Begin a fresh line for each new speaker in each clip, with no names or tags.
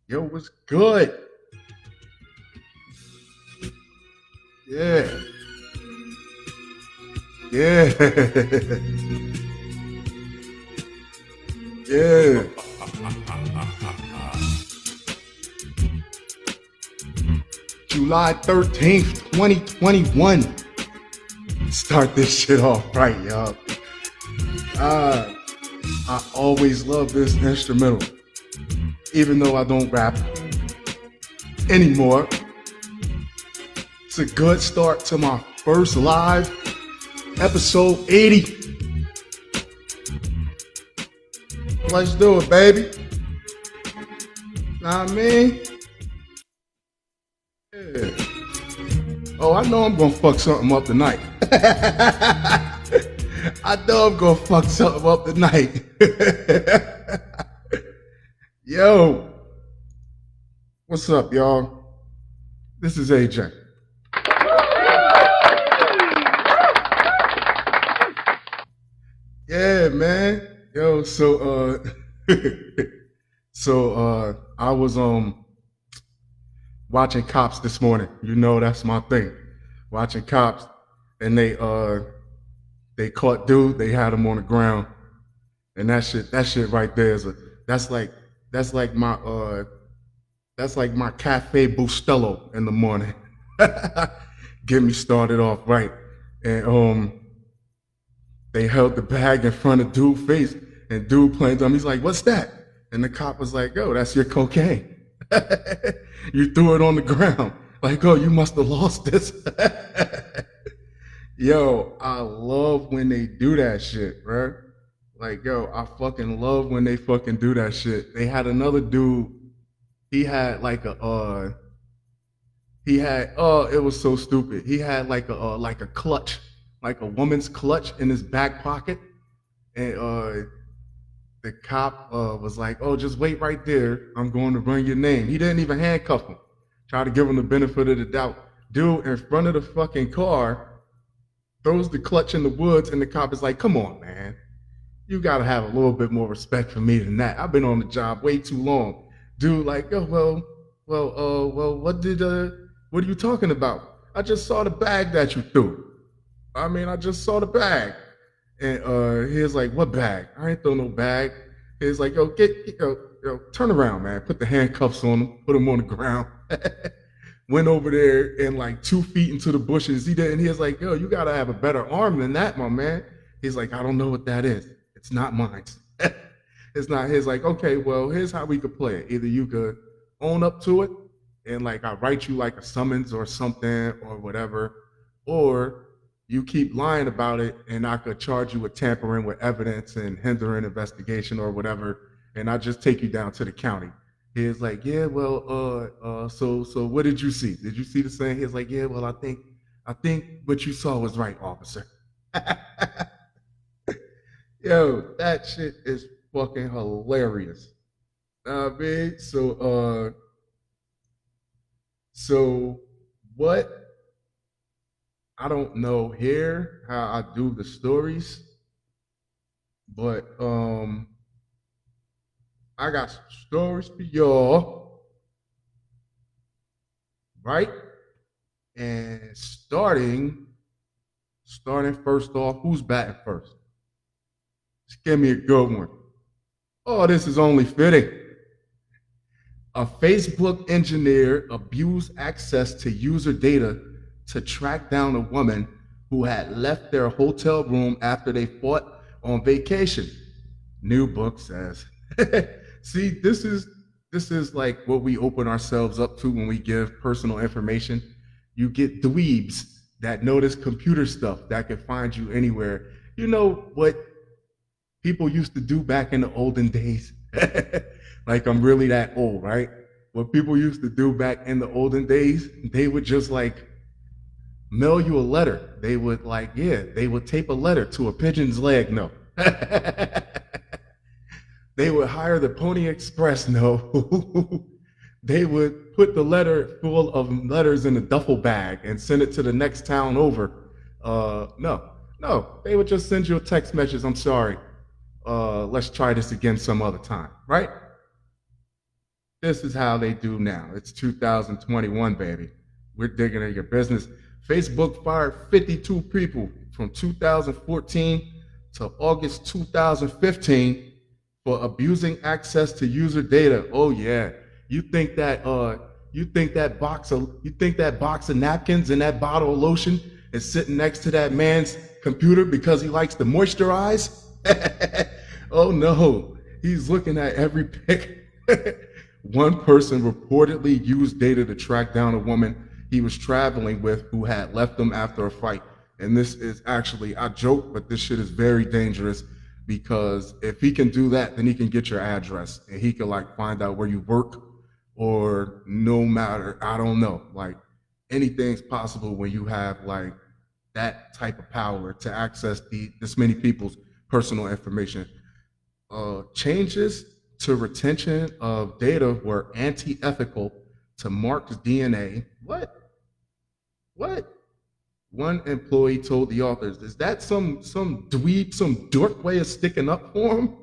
Yo, what's good? Yeah, yeah, yeah. July 13th, 2021. Start this shit off right, y'all. Uh, I always love this instrumental, even though I don't rap anymore. It's a good start to my first live episode 80. Let's do it, baby. Know what I mean? Yeah. Oh, I know I'm gonna fuck something up tonight. I know I'm gonna fuck something up tonight. Yo, what's up, y'all? This is AJ. Yeah, man. Yo, I was watching Cops this morning. You know that's my thing. Watching Cops, and they caught dude. They had him on the ground, and that shit right there is a that's like that's like my that's like my cafe Bustelo in the morning. Get me started off right, and they held the bag in front of dude's face, and dude playing dumb. He's like, "What's that?" And the cop was like, "Yo, that's your cocaine. You threw it on the ground. Like, oh, you must have lost this." Yo, I love when they do that shit, bro. Like, yo, I fucking love when they fucking do that shit. They had another dude. He had like it was so stupid. He had like a clutch, like a woman's clutch in his back pocket, and the cop was like, "Oh, just wait right there. I'm going to run your name." He didn't even handcuff him. Try to give him the benefit of the doubt. Dude in front of the fucking car throws the clutch in the woods, and the cop is like, "Come on, man. You gotta have a little bit more respect for me than that. I've been on the job way too long." Dude, like, "Oh, what are you talking about? I just saw the bag that you threw. I mean, I just saw the bag." And he was like, "What bag? I ain't throw no bag." He was like, turn around, man. Put the handcuffs on him, put him on the ground. Went over there and like 2 feet into the bushes. He was like, "Yo, you gotta have a better arm than that, my man." He's like, "I don't know what that is. It's not mine." It's not his. Like, okay, well, here's how we could play it. Either you could own up to it and like I write you like a summons or something or whatever, or you keep lying about it and I could charge you with tampering with evidence and hindering investigation or whatever, and I just take you down to the county. He's like, "Yeah, well, so what did you see? Did you see the same?" He's like, "Yeah, well, I think what you saw was right, officer." Yo, that shit is fucking hilarious. I mean, so what I don't know here how I do the stories, but I got some stories for y'all, right? And starting first off, who's batting first? Just give me a good one. Oh, this is only fitting. A Facebook engineer abused access to user data to track down a woman who had left their hotel room after they fought on vacation. New book says. See, this is like what we open ourselves up to when we give personal information. You get dweebs that know this computer stuff that can find you anywhere. You know what people used to do back in the olden days? Like I'm really that old, right? What people used to do back in the olden days, they would just like mail you a letter. They would tape a letter to a pigeon's leg. No. They would hire the Pony Express. No. They would put the letter full of letters in a duffel bag and send it to the next town over. No, no. They would just send you a text message. "I'm sorry. Let's try this again some other time." Right? This is how they do now. It's 2021, baby. We're digging in your business. Facebook fired 52 people from 2014 to August 2015 for abusing access to user data. Oh yeah. You think that you think that box of napkins and that bottle of lotion is sitting next to that man's computer because he likes to moisturize? Oh no. He's looking at every pic. One person reportedly used data to track down a woman he was traveling with who had left him after a fight. And this is actually, I joke, but this shit is very dangerous because if he can do that, then he can get your address and he can like find out where you work or no matter, I don't know, like anything's possible when you have like that type of power to access this many people's personal information. Changes to retention of data were anti-ethical to Mark's DNA. What? What? One employee told the authors, "Is that some dweeb, some dork way of sticking up for him?"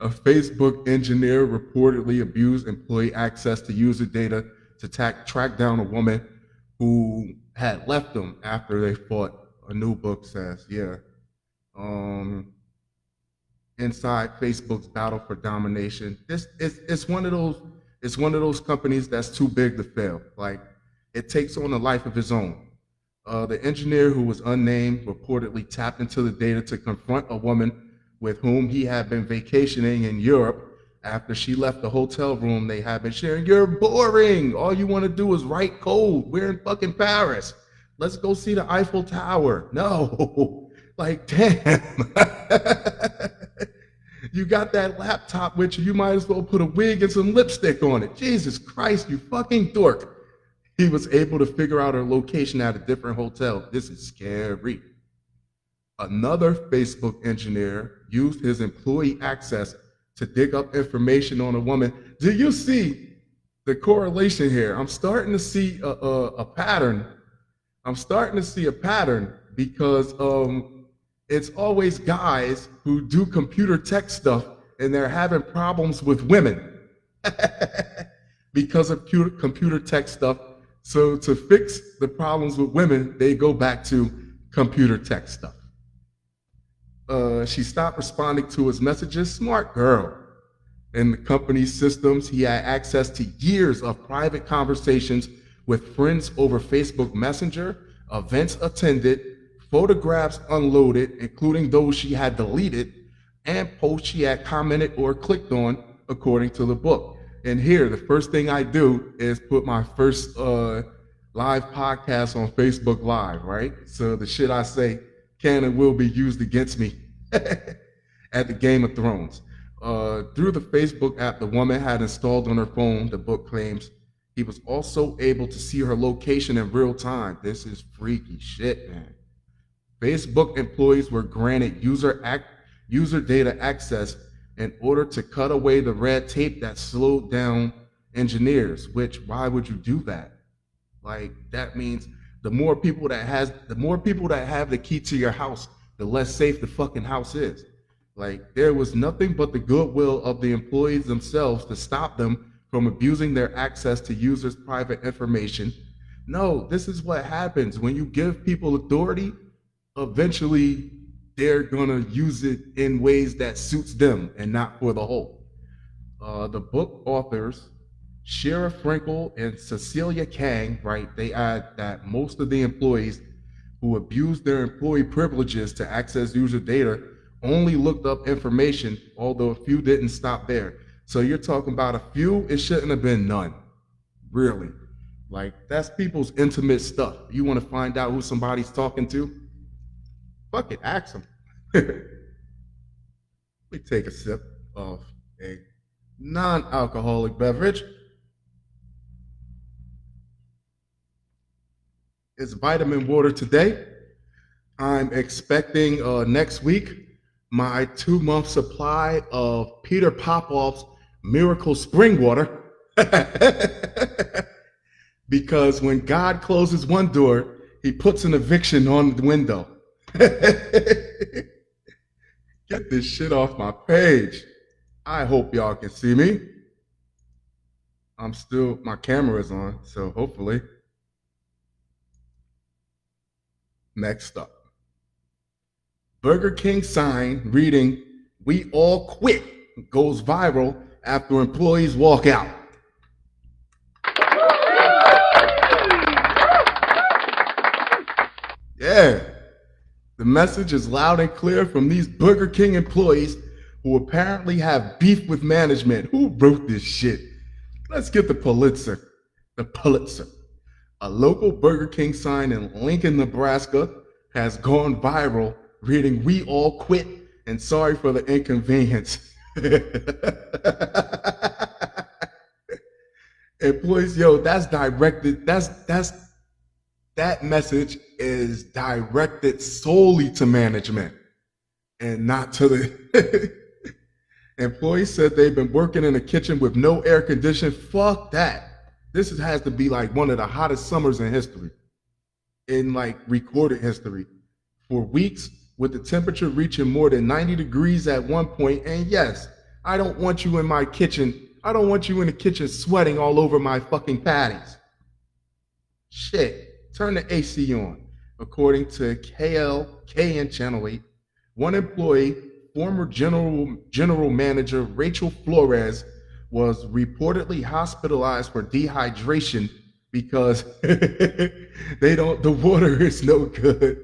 A Facebook engineer reportedly abused employee access to user data to track down a woman who had left them after they fought. A new book says, yeah. Inside Facebook's battle for domination. This is it's one of those companies that's too big to fail. Like it takes on a life of its own. The engineer who was unnamed reportedly tapped into the data to confront a woman with whom he had been vacationing in Europe after she left the hotel room they had been sharing. You're boring. All you want to do is write code. We're in fucking Paris. Let's go see the Eiffel Tower. No, like damn. You got that laptop with you. You might as well put a wig and some lipstick on it. Jesus Christ, you fucking dork. He was able to figure out her location at a different hotel. This is scary. Another Facebook engineer used his employee access to dig up information on a woman. Do you see the correlation here? I'm starting to see a pattern. I'm starting to see a pattern because it's always guys who do computer tech stuff and they're having problems with women because of computer tech stuff. So to fix the problems with women, they go back to computer tech stuff. She stopped responding to his messages. Smart girl. In the company's systems, he had access to years of private conversations with friends over Facebook Messenger, events attended, photographs unloaded, including those she had deleted, and posts she had commented or clicked on, according to the book. And here, the first thing I do is put my first live podcast on Facebook Live, right? So the shit I say can and will be used against me at the Game of Thrones. Through the Facebook app the woman had installed on her phone, the book claims, he was also able to see her location in real time. This is freaky shit, man. Facebook employees were granted user data access in order to cut away the red tape that slowed down engineers, which why would you do that? Like that means the more people that have the key to your house, the less safe the fucking house is. Like there was nothing but the goodwill of the employees themselves to stop them from abusing their access to users' private information. No, this is what happens when you give people authority. Eventually, they're gonna use it in ways that suits them and not for the whole. The book authors, Shira Frankel and Cecilia Kang, right? They add that most of the employees who abused their employee privileges to access user data only looked up information, although a few didn't stop there. So you're talking about a few, it shouldn't have been none, really. Like that's people's intimate stuff. You wanna find out who somebody's talking to? Fuck it, ask them. We take a sip of a non-alcoholic beverage. It's vitamin water today. I'm expecting next week my 2-month supply of Peter Popoff's Miracle Spring Water. Because when God closes one door, he puts an eviction on the window. Get this shit off my page. I hope y'all can see me. My camera is on, so hopefully. Next up, Burger King sign reading, "We all quit," goes viral after employees walk out. Yeah, the message is loud and clear from these Burger King employees who apparently have beef with management. Who wrote this shit? Let's get the Pulitzer. The Pulitzer. A local Burger King sign in Lincoln, Nebraska has gone viral reading, "We all quit and sorry for the inconvenience." Employees, yo, that's directed. That message is directed solely to management and not to the employees. Said they've been working in a kitchen with no air conditioning. Fuck that. This has to be like one of the hottest summers in history, in like recorded history, for weeks, with the temperature reaching more than 90 degrees at one point. And yes, I don't want you in my kitchen. I don't want you in the kitchen sweating all over my fucking patties. Shit, turn the AC on. According to KLKN Channel 8, one employee, former general manager Rachel Flores, was reportedly hospitalized for dehydration because the water is no good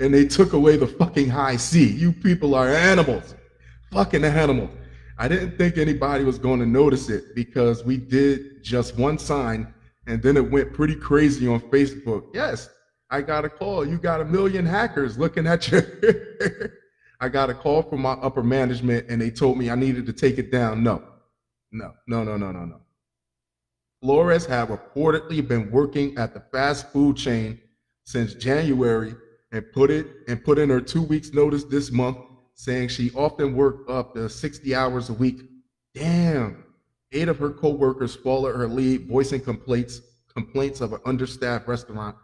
and they took away the fucking high C. You people are animals. Fucking animals. I didn't think anybody was going to notice it because we did just one sign and then it went pretty crazy on Facebook. Yes, I got a call. You got a million hackers looking at you. I got a call from my upper management and they told me I needed to take it down. No. Flores had reportedly been working at the fast food chain since January and put in her 2 weeks notice this month, saying she often worked up to 60 hours a week. Damn. 8 of her co-workers followed her lead, voicing complaints of an understaffed restaurant.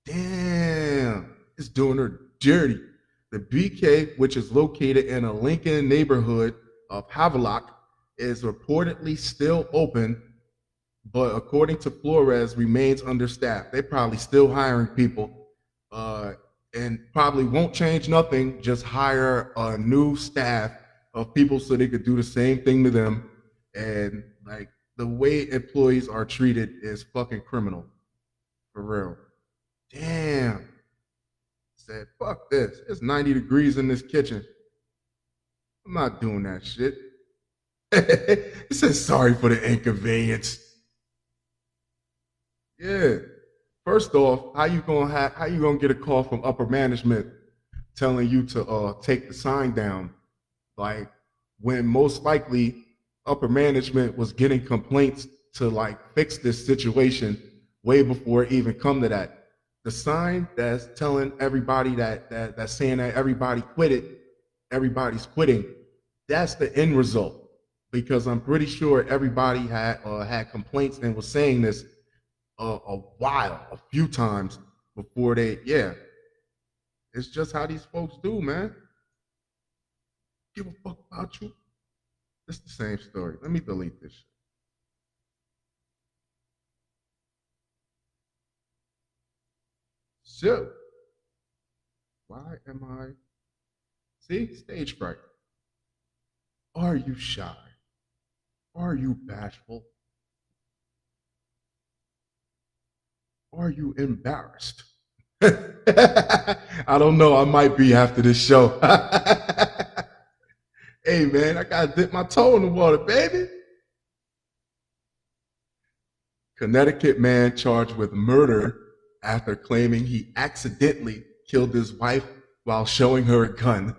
Damn. It's doing her dirty. The BK, which is located in a Lincoln neighborhood of Havelock, is reportedly still open, but according to Flores, remains understaffed. They're probably still hiring people, and probably won't change nothing, just hire a new staff of people so they could do the same thing to them. And like the way employees are treated is fucking criminal. For real. Damn. Said, fuck this. It's 90 degrees in this kitchen. I'm not doing that shit. It says sorry for the inconvenience. Yeah. First off, how you gonna get a call from upper management telling you to take the sign down? Like when most likely upper management was getting complaints to like fix this situation way before it even come to that. The sign that's telling everybody that's saying that everybody quit it, everybody's quitting. That's the end result, because I'm pretty sure everybody had complaints and was saying this a few times before they. Yeah, it's just how these folks do, man. Give a fuck about you. It's the same story. Let me delete this shit. So, why am I? See, stage fright. Are you shy? Are you bashful? Are you embarrassed? I don't know. I might be after this show. Hey, man, I got to dip my toe in the water, baby. Connecticut man charged with murder after claiming he accidentally killed his wife while showing her a gun.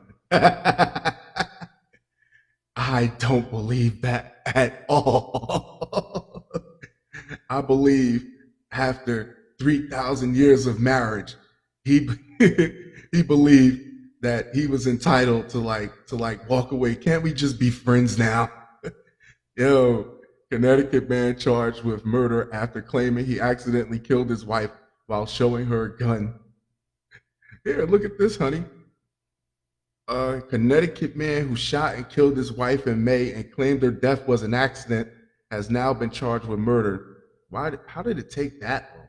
I don't believe that at all. I believe after 3,000 years of marriage, he he believed that he was entitled to walk away. Can't we just be friends now? Yo, Connecticut man charged with murder after claiming he accidentally killed his wife while showing her a gun. Here, look at this, honey. A Connecticut man who shot and killed his wife in May and claimed her death was an accident has now been charged with murder. How did it take that long?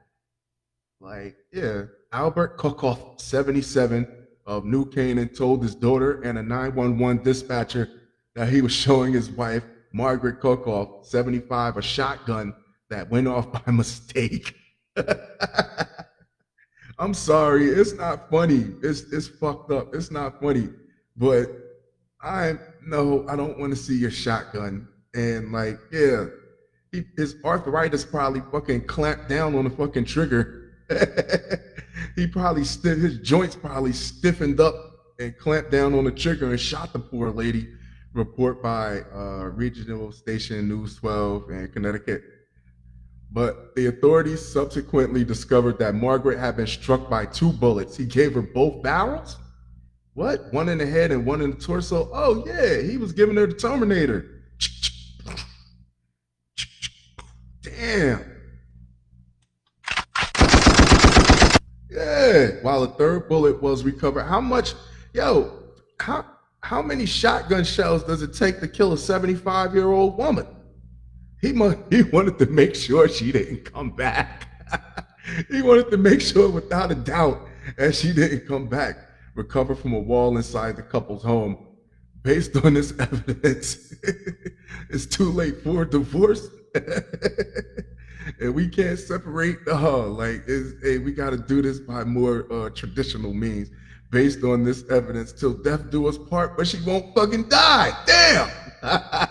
Like, yeah, Albert Kukoff, 77, of New Canaan, told his daughter and a 911 dispatcher that he was showing his wife, Margaret Kukoff, 75, a shotgun that went off by mistake. I'm sorry, it's not funny. It's fucked up. It's not funny. But I no, I don't want to see your shotgun. And like, yeah, his arthritis probably fucking clamped down on the fucking trigger. He probably his joints probably stiffened up and clamped down on the trigger and shot the poor lady. Report by regional station News 12 in Connecticut. But the authorities subsequently discovered that Margaret had been struck by 2 bullets. He gave her both barrels? What? One in the head and one in the torso? Oh, yeah, he was giving her the Terminator. Damn. Yeah, while a third bullet was recovered. How much, yo, how many shotgun shells does it take to kill a 75-year-old woman? He wanted to make sure she didn't come back. He wanted to make sure without a doubt that she didn't come back. Recovered from a wall inside the couple's home. Based on this evidence, it's too late for a divorce. And we can't separate hey, we got to do this by more traditional means. Based on this evidence, till death do us part, but she won't fucking die. Damn.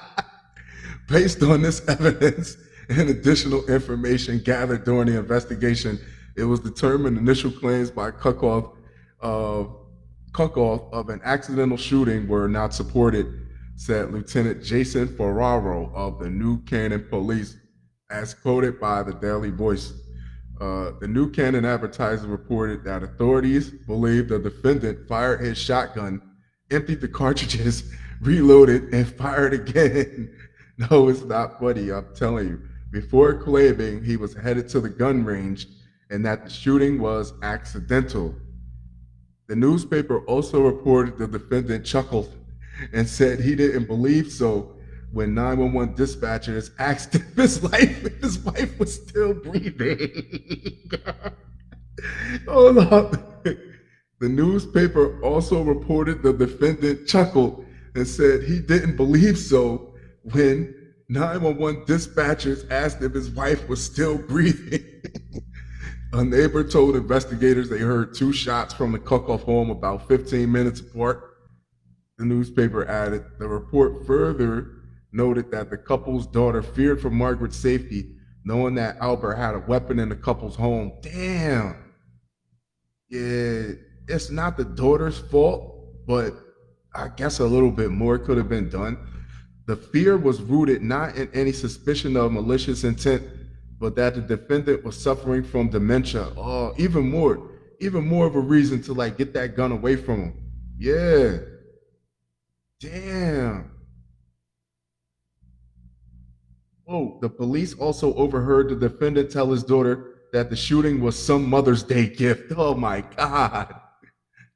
Based on this evidence and additional information gathered during the investigation, it was determined initial claims by Kukoff of an accidental shooting were not supported, said Lieutenant Jason Ferraro of the New Canaan Police, as quoted by the Daily Voice. The New Canaan Advertiser reported that authorities believe the defendant fired his shotgun, emptied the cartridges, reloaded, and fired again. No, it's not funny, I'm telling you. Before claiming he was headed to the gun range and that the shooting was accidental. The newspaper also reported the defendant chuckled and said he didn't believe so when 911 dispatchers asked if his wife was still breathing. Hold up. The newspaper also reported the defendant chuckled and said he didn't believe so when 911 dispatchers asked if his wife was still breathing. A neighbor told investigators they heard 2 shots from the Kukoff home about 15 minutes apart. The newspaper added, the report further noted that the couple's daughter feared for Margaret's safety, knowing that Albert had a weapon in the couple's home. Damn. Yeah, it's not the daughter's fault, but I guess a little bit more could have been done. The fear was rooted not in any suspicion of malicious intent, but that the defendant was suffering from dementia. Oh, even more of a reason to like get that gun away from him. Yeah. Damn. Oh, the police also overheard the defendant tell his daughter that the shooting was some Mother's Day gift. Oh my God.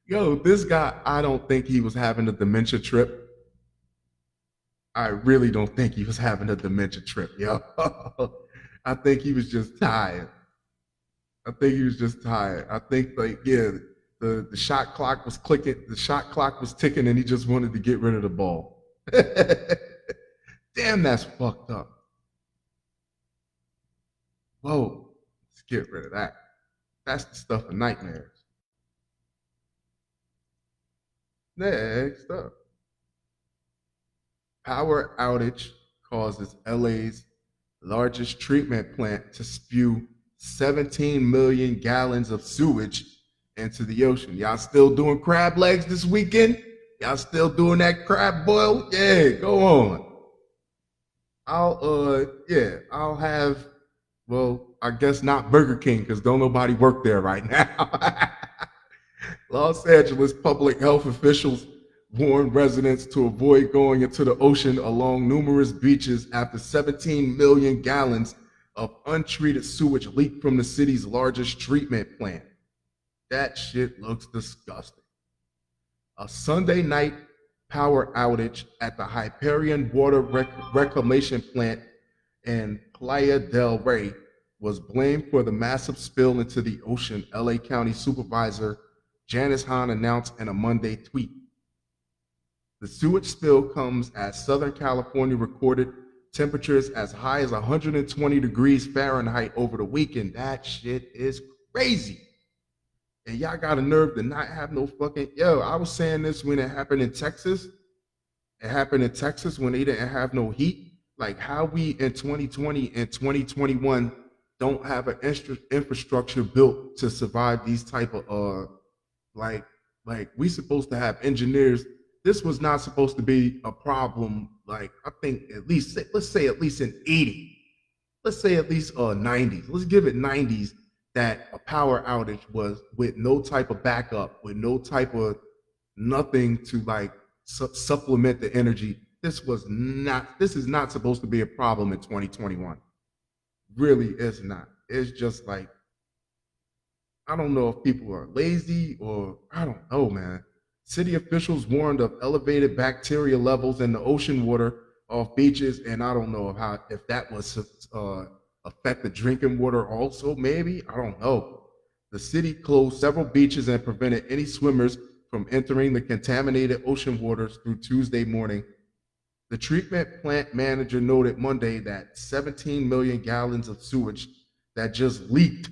Yo, this guy, I don't think he was having a dementia trip. I really don't think he was having a dementia trip, yo. I think he was just tired. I think like, yeah, the shot clock was clicking, the shot clock was ticking, and he just wanted to get rid of the ball. Damn, that's fucked up. Whoa, let's get rid of that. That's the stuff of nightmares. Next up. Power outage causes LA's largest treatment plant to spew 17 million gallons of sewage into the ocean. Y'all still doing crab legs this weekend? Y'all still doing that crab boil? Yeah, go on. I'll have, well, I guess not Burger King because don't nobody work there right now. Los Angeles public health officials warned residents to avoid going into the ocean along numerous beaches after 17 million gallons of untreated sewage leaked from the city's largest treatment plant. That shit looks disgusting. A Sunday night power outage at the Hyperion Water Reclamation Plant and Playa del Rey was blamed for the massive spill into the ocean, LA County Supervisor Janice Hahn announced in a Monday tweet. The sewage spill comes as Southern California recorded temperatures as high as 120 degrees Fahrenheit over the weekend. That shit is crazy. And y'all got a nerve to not have no fucking, yo, I was saying this when it happened in Texas. It happened in Texas when they didn't have no heat. Like how we in 2020 and 2021 don't have an infrastructure built to survive these type of like we supposed to have engineers. This was not supposed to be a problem. Like I think at least, let's say at least in 80, let's say at least 90s. Let's give it 90s that a power outage was with no type of backup, with no type of nothing to like supplement the energy. This is not supposed to be a problem in 2021. Really is not. It's just like, I don't know if people are lazy or I don't know, man. City officials warned of elevated bacteria levels in the ocean water off beaches, and I don't know if that was affect the drinking water also. Maybe I don't know. The city closed several beaches and prevented any swimmers from entering the contaminated ocean waters through Tuesday morning. The treatment plant manager noted Monday that 17 million gallons of sewage that just leaked.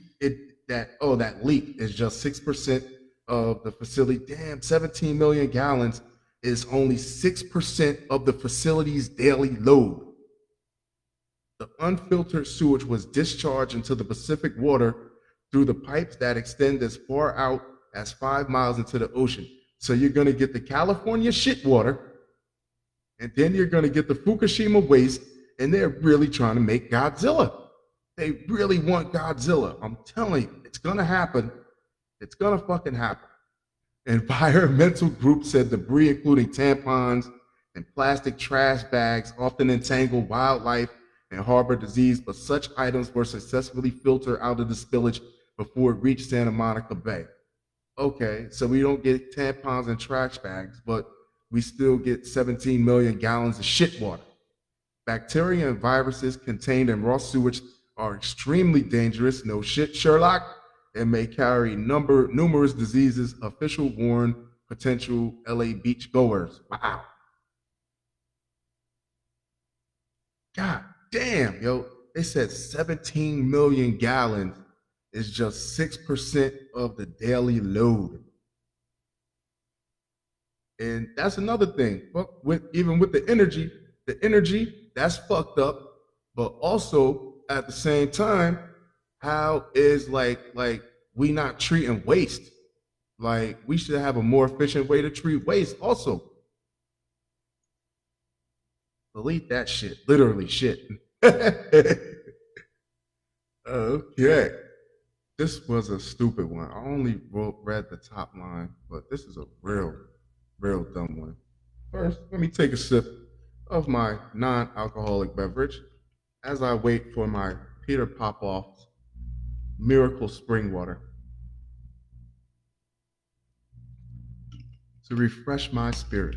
That leak is just 6% of the facility. Damn, 17 million gallons is only 6% of the facility's daily load. The unfiltered sewage was discharged into the Pacific water through the pipes that extend as far out as 5 miles into the ocean. So you're going to get the California shit water, and then you're going to get the Fukushima waste, and they're really trying to make Godzilla. They really want Godzilla. I'm telling you, it's going to happen. It's going to fucking happen. Environmental groups said debris, including tampons and plastic trash bags, often entangle wildlife and harbor disease, but such items were successfully filtered out of the spillage before it reached Santa Monica Bay. Okay, so we don't get tampons and trash bags, but we still get 17 million gallons of shit water. Bacteria and viruses contained in raw sewage are extremely dangerous. No shit, Sherlock. And may carry numerous diseases. Official warned potential LA beach goers. Wow. God damn, yo. They said 17 million gallons is just 6% of the daily load. And that's another thing. But even with the energy, that's fucked up. But also at the same time, how is like we not treating waste? Like we should have a more efficient way to treat waste also. Delete that shit. Literally shit. Okay. This was a stupid one. I only read the top line, but this is a real dumb one. First, let me take a sip of my non-alcoholic beverage as I wait for my Peter Popoff's Miracle Spring Water to refresh my spirit.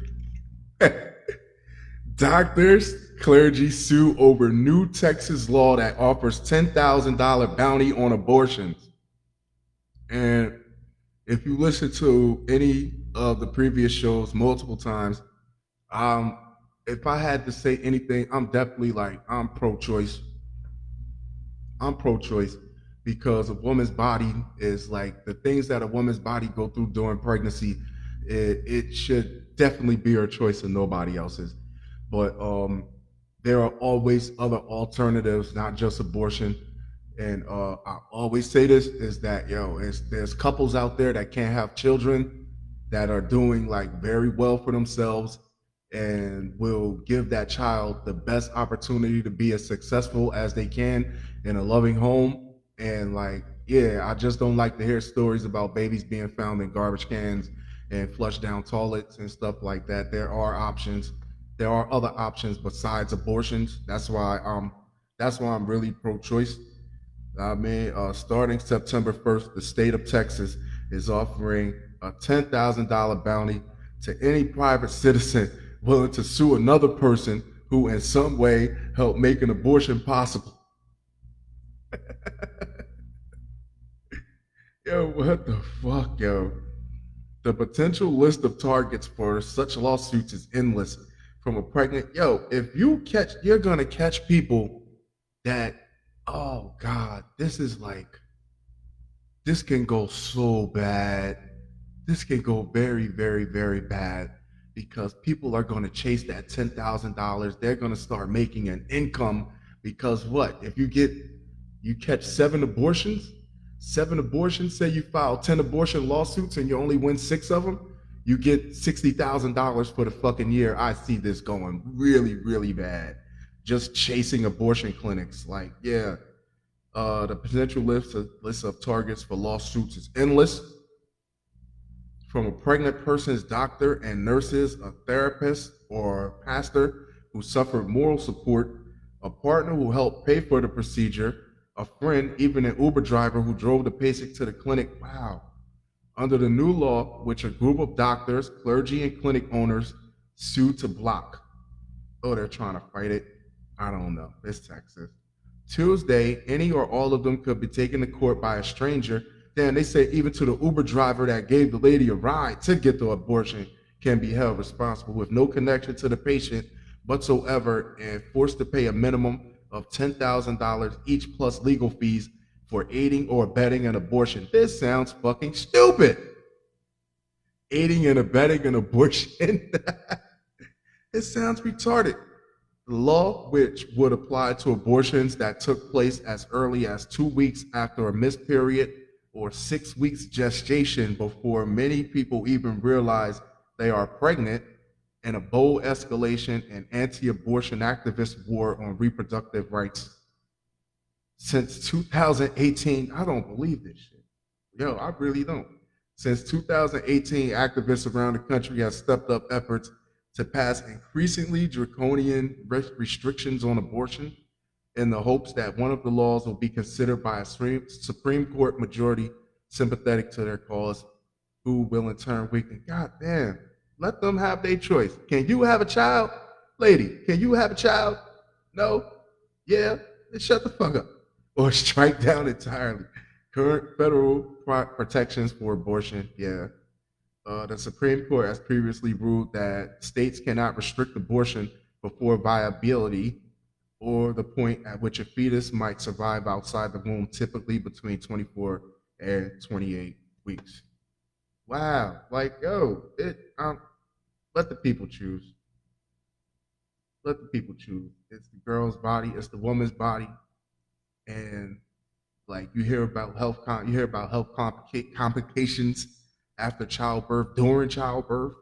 Doctors, clergy sue over new Texas law that offers $10,000 bounty on abortions. And if you listen to any of the previous shows multiple times, if I had to say anything, I'm definitely I'm pro-choice. I'm pro-choice because a woman's body is like the things that a woman's body go through during pregnancy. It should definitely be her choice and nobody else's. But there are always other alternatives, not just abortion. And I always say this is that there's couples out there that can't have children that are doing very well for themselves and will give that child the best opportunity to be as successful as they can in a loving home. And I just don't like to hear stories about babies being found in garbage cans and flushed down toilets and stuff like that. There are options. There are other options besides abortions. That's why I'm really pro-choice. Starting September 1st, the state of Texas is offering a $10,000 bounty to any private citizen willing to sue another person who in some way helped make an abortion possible. Yo, what the fuck, yo? The potential list of targets for such lawsuits is endless. From a pregnant, yo, if you catch, you're gonna catch people that, oh God, this is like, this can go so bad. This can go very, very, very bad because people are going to chase that $10,000. They're going to start making an income because what? If you catch seven abortions, say you file 10 abortion lawsuits and you only win 6 of them, you get $60,000 for the fucking year. I see this going really, really bad. Just chasing abortion clinics. Like, yeah, the potential list of targets for lawsuits is endless. From a pregnant person's doctor and nurses, a therapist or pastor who suffered moral support, a partner who helped pay for the procedure, a friend, even an Uber driver who drove the patient to the clinic. Wow. Under the new law, which a group of doctors, clergy, and clinic owners sued to block. Oh, they're trying to fight it. I don't know. It's Texas. Tuesday, any or all of them could be taken to court by a stranger. Then they say even to the Uber driver that gave the lady a ride to get the abortion can be held responsible with no connection to the patient whatsoever and forced to pay a minimum of $10,000 each plus legal fees for aiding or abetting an abortion. This sounds fucking stupid. Aiding and abetting an abortion. It sounds retarded. The law, which would apply to abortions that took place as early as 2 weeks after a missed period or 6 weeks gestation before many people even realize they are pregnant, and a bold escalation in anti-abortion activist war on reproductive rights. Since 2018, I don't believe this shit. Yo, I really don't. Since 2018, activists around the country have stepped up efforts to pass increasingly draconian restrictions on abortion in the hopes that one of the laws will be considered by a Supreme Court majority sympathetic to their cause, who will in turn weaken. God damn, let them have their choice. Can you have a child? Lady, can you have a child? No? Yeah? Then shut the fuck up. Or strike down entirely current federal protections for abortion. Yeah. The Supreme Court has previously ruled that states cannot restrict abortion before viability or the point at which a fetus might survive outside the womb, typically between 24 and 28 weeks. Wow, like, yo, let the people choose. Let the people choose. It's the girl's body, it's the woman's body, and like you hear about health complications after childbirth, during childbirth,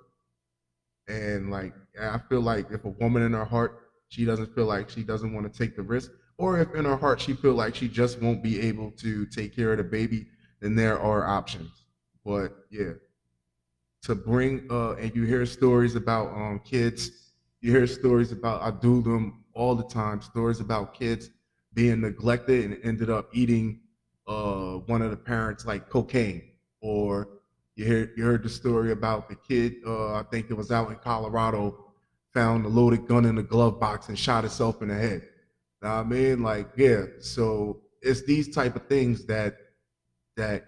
and like I feel like if a woman in her heart she doesn't feel like she doesn't want to take the risk, or if in her heart she feel like she just won't be able to take care of the baby, then there are options. But yeah, to bring and you hear stories about kids, you hear stories about, I do them all the time, stories about kids being neglected and ended up eating one of the parents like cocaine, or you heard the story about the kid, I think it was out in Colorado, found a loaded gun in a glove box and shot himself in the head. Know what I mean? Like, yeah, so it's these type of things that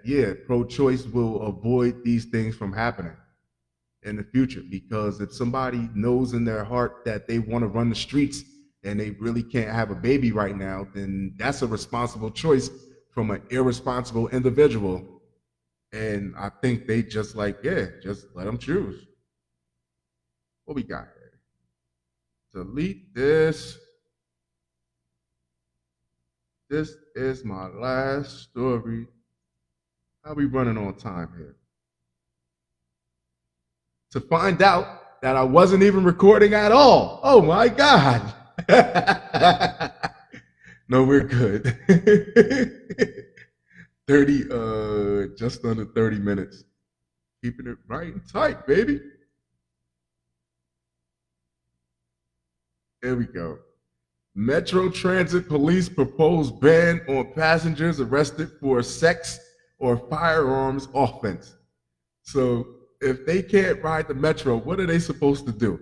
yeah, pro-choice will avoid these things from happening in the future, because if somebody knows in their heart that they want to run the streets and they really can't have a baby right now, then that's a responsible choice from an irresponsible individual. And I think they just like, yeah, just let them choose. What we got here? Delete this. This is my last story. How we running on time here? To find out that I wasn't even recording at all. Oh my God. No, we're good. 30, just under 30 minutes. Keeping it right and tight, baby. There we go. Metro Transit Police propose ban on passengers arrested for sex or firearms offense. So if they can't ride the metro, what are they supposed to do?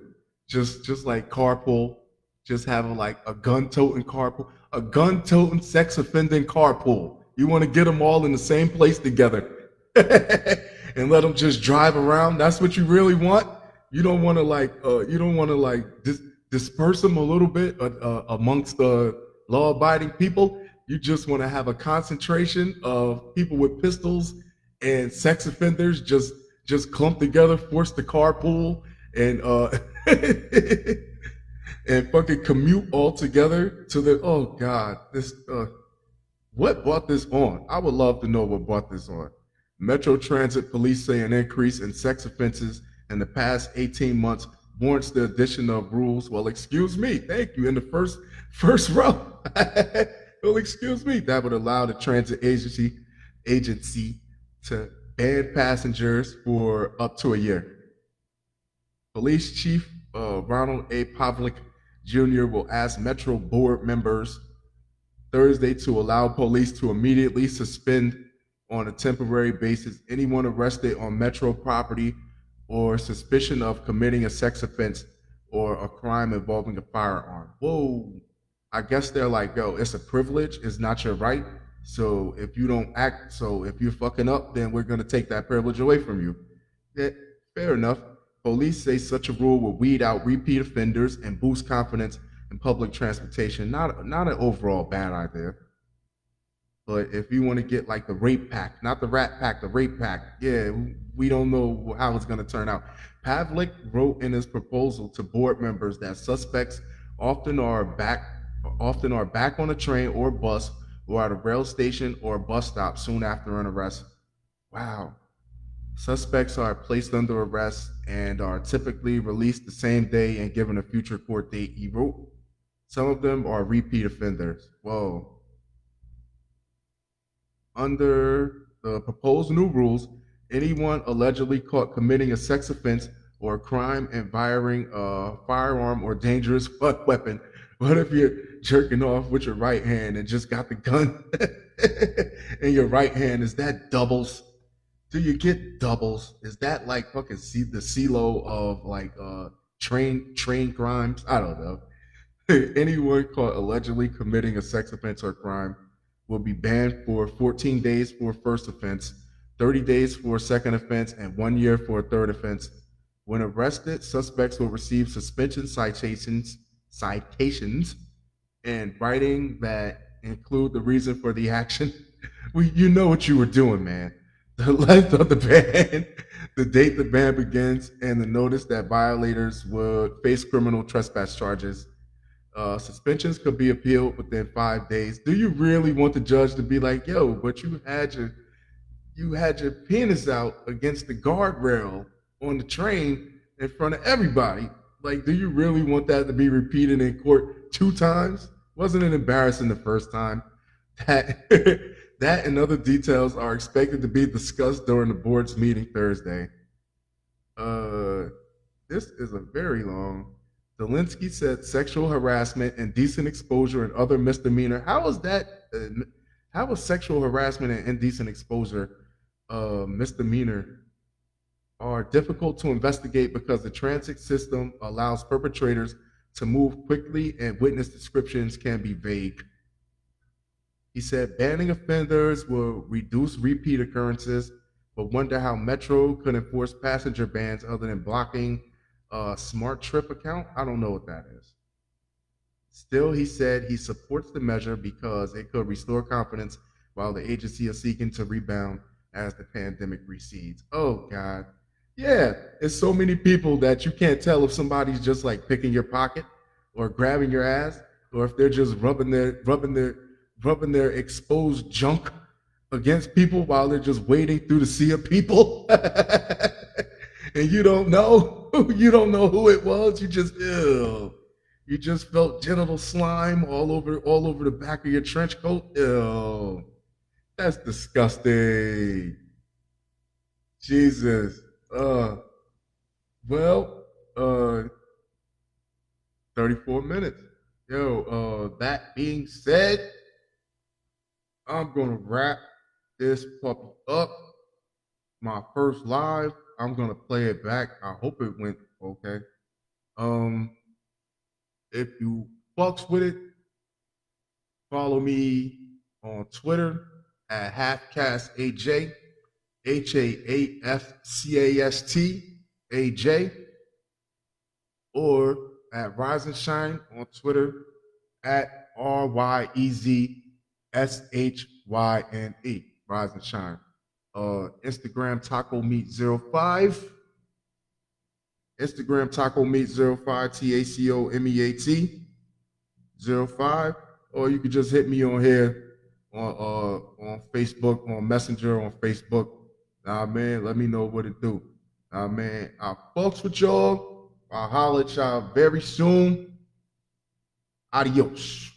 Just like carpool, Just having like a gun-toting carpool, a gun-toting sex offending carpool. You want to get them all in the same place together and let them just drive around. That's what you really want. You don't want to like disperse them a little bit amongst the law-abiding people. You just want to have a concentration of people with pistols and sex offenders just clumped together, forced to carpool, and and fucking commute all together to the. Oh God, this what brought this on? I would love to know what brought this on. Metro Transit police say an increase in sex offenses in the past 18 months warrants the addition of rules. Well, excuse me, thank you. In the first row. Well, excuse me. That would allow the transit agency to ban passengers for up to a year. Police Chief Ronald A. Pavlik Jr. will ask Metro board members Thursday to allow police to immediately suspend on a temporary basis anyone arrested on Metro property or suspicion of committing a sex offense or a crime involving a firearm. Whoa. I guess they're like, yo, it's a privilege, it's not your right. So if you're fucking up, then we're gonna take that privilege away from you. Yeah, fair enough. Police say such a rule will weed out repeat offenders and boost confidence in public transportation. Not an overall bad idea. But if you want to get like the rape pack, not the rat pack, the rape pack, yeah, we don't know how it's going to turn out. Pavlik wrote in his proposal to board members that suspects often are back often are back on a train or bus or at a rail station or bus stop soon after an arrest. Wow. Suspects are placed under arrest and are typically released the same day and given a future court date. He wrote, some of them are repeat offenders. Whoa. Under the proposed new rules, anyone allegedly caught committing a sex offense or a crime involving a firearm or dangerous weapon. What if you're jerking off with your right hand and just got the gun in your right hand? Is that doubles? Do you get doubles? Is that like fucking the CeeLo of like train crimes? I don't know. Anyone caught allegedly committing a sex offense or crime will be banned for 14 days for a first offense, 30 days for a second offense, and 1 year for a third offense. When arrested, suspects will receive suspension citations, and writing that include the reason for the action. You know what you were doing, man. The length of the ban, the date the ban begins, and the notice that violators would face criminal trespass charges. Suspensions could be appealed within 5 days. Do you really want the judge to be like, yo, but you had your penis out against the guardrail on the train in front of everybody? Like, do you really want that to be repeated in court 2 times? Wasn't it embarrassing the first time? That that and other details are expected to be discussed during the board's meeting Thursday. Uh, this is a very long. Zelensky said sexual harassment, indecent exposure, and other misdemeanor. How is that? How is sexual harassment and indecent exposure misdemeanor are difficult to investigate because the transit system allows perpetrators to move quickly and witness descriptions can be vague. He said banning offenders will reduce repeat occurrences, but wonder how Metro could enforce passenger bans other than blocking a smart trip account. I don't know what that is. Still, he said he supports the measure because it could restore confidence while the agency is seeking to rebound as the pandemic recedes. Oh God. Yeah, it's so many people that you can't tell if somebody's just like picking your pocket or grabbing your ass, or if they're just rubbing their exposed junk against people while they're just wading through the sea of people. And you don't know, you don't know who it was. You just ew. You just felt genital slime all over the back of your trench coat. Ew. That's disgusting. Jesus. Uh well, uh 34 minutes. Yo, that being said, I'm gonna wrap this puppy up. My first live. I'm gonna play it back. I hope it went okay. Um, If you fucks with it, follow me on Twitter at HalfCastAJ, HAAFCASTAJ, or at Rise and Shine on Twitter at RYEZSHYNE. Rise and Shine. Instagram Taco Meat 05. Instagram Taco Meat 05, TACOMEAT 05. Or you could just hit me on here on Facebook, on Messenger, on Facebook. Nah, man, let me know what it do. Nah, man, I fucks with y'all. I'll holler at y'all very soon. Adios.